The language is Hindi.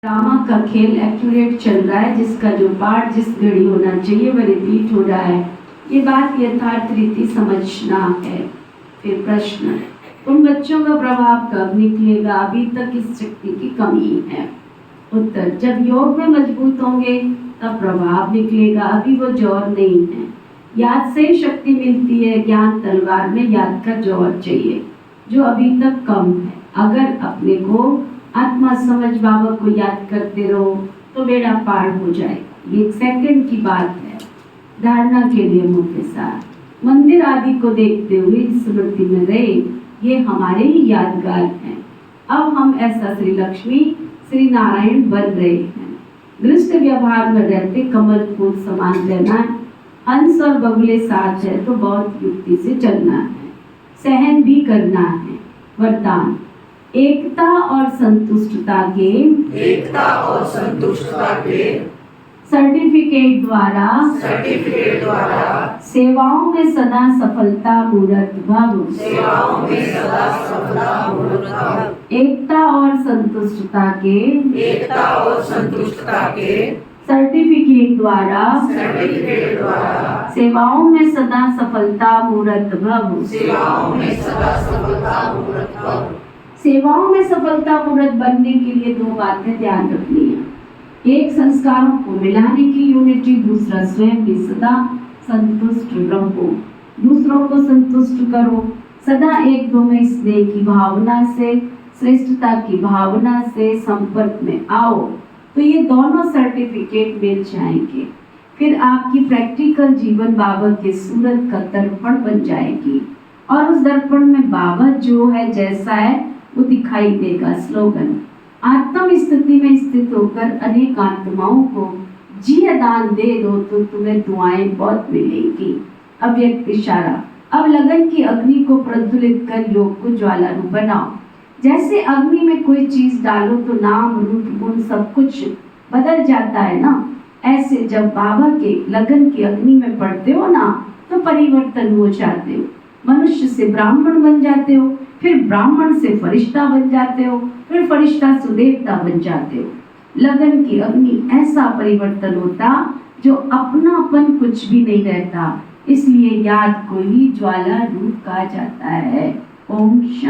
ड्रामा का खेल एक्यूरेट चल रहा है, जिसका जो पार्ट जिस घड़ी होना चाहिए वह रिपीट हो रहा है। ये बात यथार्थ रीति समझना है। फिर प्रश्न, उन बच्चों का प्रभाव कब निकलेगा? अभी तक इस शक्ति की कमी है। उत्तर, जब योग में मजबूत होंगे तब प्रभाव निकलेगा, अभी वो जोर नहीं है। याद से शक्ति मिलती है, ज्ञान तलवार में याद का जोर चाहिए जो अभी तक कम है। अगर अपने को आत्मा समझ बाबा को याद करते रहो तो बेड़ा पार हो जाएगा। ये एक सेकंड की बात है। धारणा के नियमों के साथ मंदिर आदि को देखते हुए स्मृति में रहे, ये हमारे ही यादगार हैं। अब हम ऐसा श्री लक्ष्मी श्री नारायण बन रहे हैं। दृष्ट व्यवहार में रहते कमल फूल समान रहना, हंस और बगुले साथ है तो बहुत युक्ति से चलना है, सहन भी करना है। वरदान, एकता और संतुष्टता के सर्टिफिकेट द्वारा सेवाओं में सदा सफलता मूर्त भव। एकता और संतुष्टता के सर्टिफिकेट द्वारा सेवाओं में सदा सफलता मूर्त भव। सेवाओं में सफलता मूर्त बनने के लिए दो बातें ध्यान रखनी है। एक, संस्कारों को मिलाने की यूनिटी, दूसरा स्वयं भी सदा संतुष्ट रहो, दूसरों को संतुष्ट करो। सदा एक दो में स्नेह की भावना से, श्रेष्ठता की भावना से संपर्क में आओ तो ये दोनों सर्टिफिकेट मिल जाएंगे। फिर आपकी प्रैक्टिकल जीवन बाबा के सूरत का दर्पण बन जाएगी और उस दर्पण में बाबा जो है जैसा है वो दिखाई देगा। स्लोगन, आत्म स्थिति में स्थित होकर अनेक आत्माओं को जीवन दान दे दो तो तुम्हें दुआएं बहुत मिलेंगी। अव्यक्त इशारा, अब लगन की अग्नि को प्रज्वलित कर योग को ज्वाला रूप बनाओ। जैसे अग्नि में कोई चीज डालो तो नाम रूप गुण सब कुछ बदल जाता है ना, ऐसे जब बाबा के लगन की अग्नि में पड़ते हो ना तो परिवर्तन हो जाते हो। मनुष्य से ब्राह्मण बन जाते हो, फिर ब्राह्मण से फरिश्ता बन जाते हो, फिर फरिश्ता से देवता बन जाते हो। लगन की अग्नि ऐसा परिवर्तन होता जो अपनापन कुछ भी नहीं रहता, इसलिए याद को ही ज्वाला रूप कहा जाता है। ओम शांति।